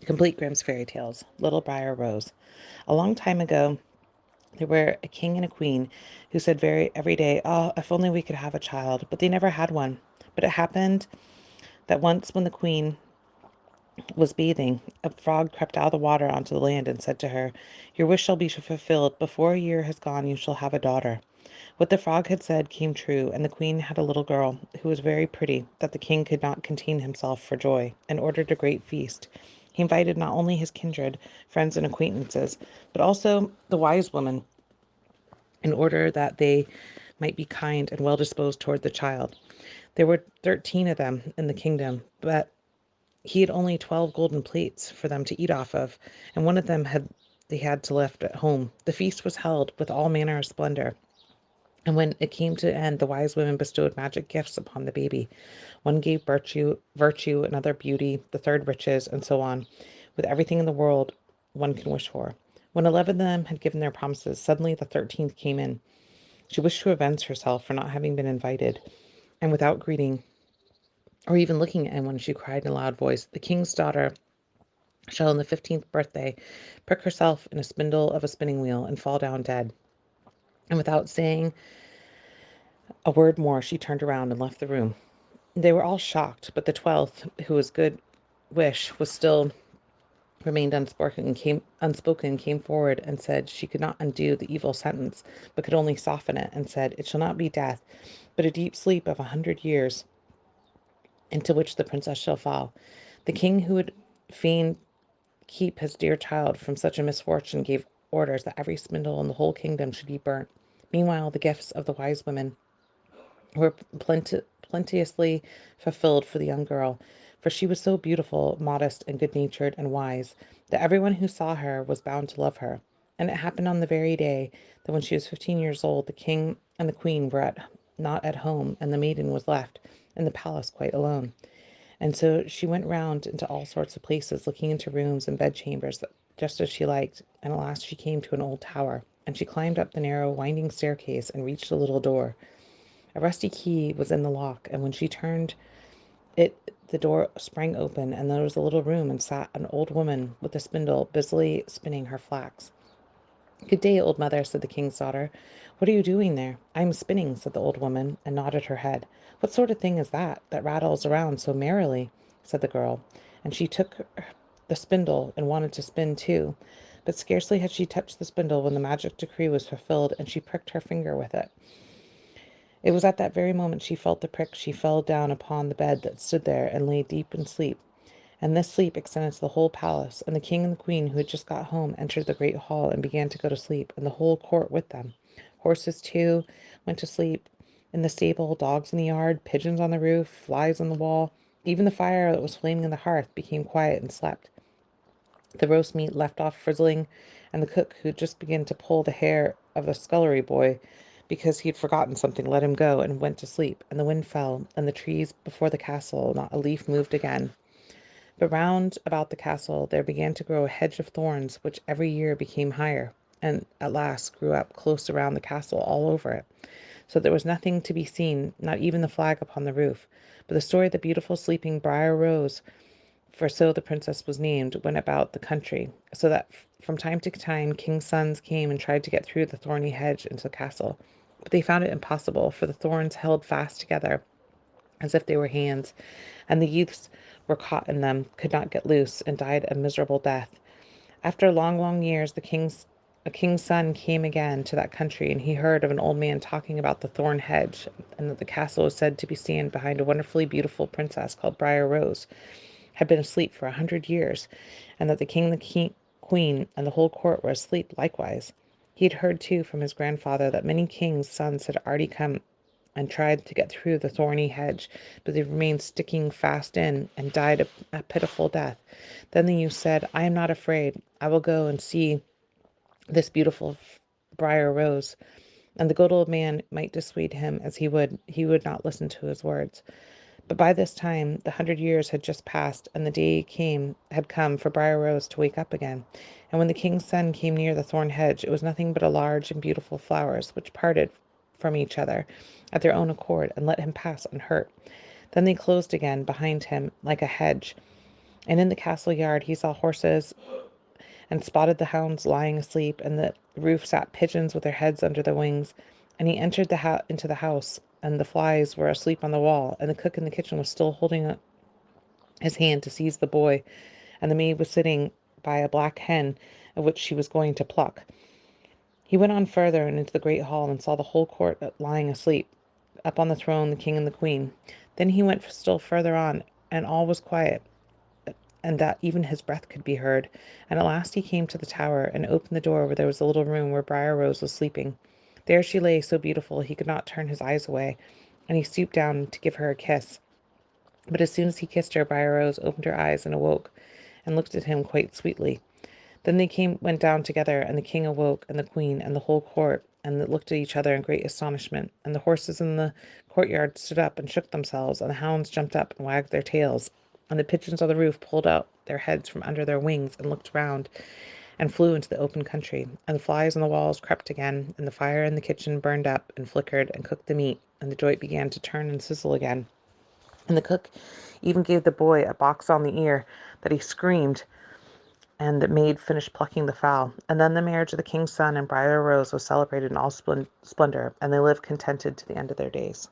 Complete Grimm's Fairy Tales, Little Briar Rose. A long time ago, there were a king and a queen who said every day, "Oh, if only we could have a child," but they never had one. But it happened that once when the queen was bathing, a frog crept out of the water onto the land and said to her, "Your wish shall be fulfilled. Before a year has gone, you shall have a daughter." What the frog had said came true, and the queen had a little girl who was very pretty, that the king could not contain himself for joy, and ordered a great feast. He invited not only his kindred, friends, and acquaintances, but also the wise women, in order that they might be kind and well disposed toward the child. There were 13 of them in the kingdom, but he had only 12 golden plates for them to eat off of, and one of them they had to left at home. The feast was held with all manner of splendor. And when it came to end, the wise women bestowed magic gifts upon the baby. One gave virtue, another beauty, the third riches, and so on, with everything in the world one can wish for. When 11 of them had given their promises, suddenly the 13th came in. She wished to avenge herself for not having been invited, and without greeting or even looking at anyone, she cried in a loud voice, "The king's daughter shall on the 15th birthday prick herself in a spindle of a spinning wheel and fall down dead." And without saying a word more, she turned around and left the room. They were all shocked, but the 12th, who was good wish, was still remained unspoken, came forward and said she could not undo the evil sentence, but could only soften it, and said, "It shall not be death, but a deep sleep of 100 years, into which the princess shall fall." The king, who would fain keep his dear child from such a misfortune, gave orders that every spindle in the whole kingdom should be burnt. Meanwhile, the gifts of the wise women were plenteously fulfilled for the young girl, for she was so beautiful, modest, and good-natured and wise, that everyone who saw her was bound to love her. And it happened on the very day that when she was 15 years old, the king and the queen were not at home, and the maiden was left in the palace quite alone. And so she went round into all sorts of places, looking into rooms and bedchambers just as she liked, and at last she came to an old tower, and she climbed up the narrow, winding staircase and reached a little door. A rusty key was in the lock, and when she turned it, the door sprang open, and there was a little room, and sat an old woman with a spindle, busily spinning her flax. "Good day, old mother," said the king's daughter. "What are you doing there?" "I am spinning," said the old woman, and nodded her head. "What sort of thing is that rattles around so merrily?" said the girl, and she took the spindle and wanted to spin too. But scarcely had she touched the spindle when the magic decree was fulfilled, and she pricked her finger with it. It was at that very moment she felt the prick she fell down upon the bed that stood there, and lay deep in sleep. And this sleep extended to the whole palace, and the king and the queen, who had just got home, entered the great hall and began to go to sleep, and the whole court with them. Horses, too, went to sleep in the stable, dogs in the yard, pigeons on the roof, flies on the wall. Even the fire that was flaming in the hearth became quiet and slept. The roast meat left off frizzling, and the cook, who just began to pull the hair of a scullery boy because he had forgotten something, let him go and went to sleep. And the wind fell, and the trees before the castle, not a leaf moved again. But round about the castle there began to grow a hedge of thorns, which every year became higher, and at last grew up close around the castle all over it, so there was nothing to be seen, not even the flag upon the roof. But the story of the beautiful sleeping Briar Rose, for so the princess was named, went about the country, so that from time to time king's sons came and tried to get through the thorny hedge into the castle. But they found it impossible, for the thorns held fast together as if they were hands, and the youths were caught in them, could not get loose, and died a miserable death. After long, long years, a king's son came again to that country, and he heard of an old man talking about the thorn hedge, and that the castle was said to be stand behind a wonderfully beautiful princess called Briar Rose, had been asleep for 100 years, and that the king, queen, and the whole court were asleep likewise. He had heard, too, from his grandfather that many kings' sons had already come and tried to get through the thorny hedge, but they remained sticking fast in, and died a pitiful death. Then the youth said, "I am not afraid. I will go and see this beautiful Briar Rose." And the good old man might dissuade him as he would not listen to his words. But by this time the 100 years had just passed, and the day had come for Briar Rose to wake up again. And when the king's son came near the thorn hedge, it was nothing but a large and beautiful flowers, which parted from each other at their own accord, and let him pass unhurt. Then they closed again behind him like a hedge, And in the castle yard he saw horses and spotted the hounds lying asleep, and the roof sat pigeons with their heads under their wings. And he entered into the house, and the flies were asleep on the wall, and the cook in the kitchen was still holding his hand to seize the boy, and the maid was sitting by a black hen, of which she was going to pluck. He went on further and into the great hall, and saw the whole court lying asleep. Up on the throne, the king and the queen. Then he went still further on, and all was quiet, and that even his breath could be heard. And at last he came to the tower, and opened the door where there was a little room where Briar Rose was sleeping. There she lay, so beautiful he could not turn his eyes away, and he stooped down to give her a kiss. But as soon as he kissed her, Briar Rose opened her eyes and awoke, and looked at him quite sweetly. Then they went down together, and the king awoke, and the queen, and the whole court, and looked at each other in great astonishment. And the horses in the courtyard stood up and shook themselves, and the hounds jumped up and wagged their tails, and the pigeons on the roof pulled out their heads from under their wings and looked round, and flew into the open country. And the flies on the walls crept again, and the fire in the kitchen burned up and flickered and cooked the meat, and the joint began to turn and sizzle again. And the cook even gave the boy a box on the ear, that he screamed, and the maid finished plucking the fowl. And then the marriage of the king's son and Briar Rose was celebrated in all splendor, and they lived contented to the end of their days.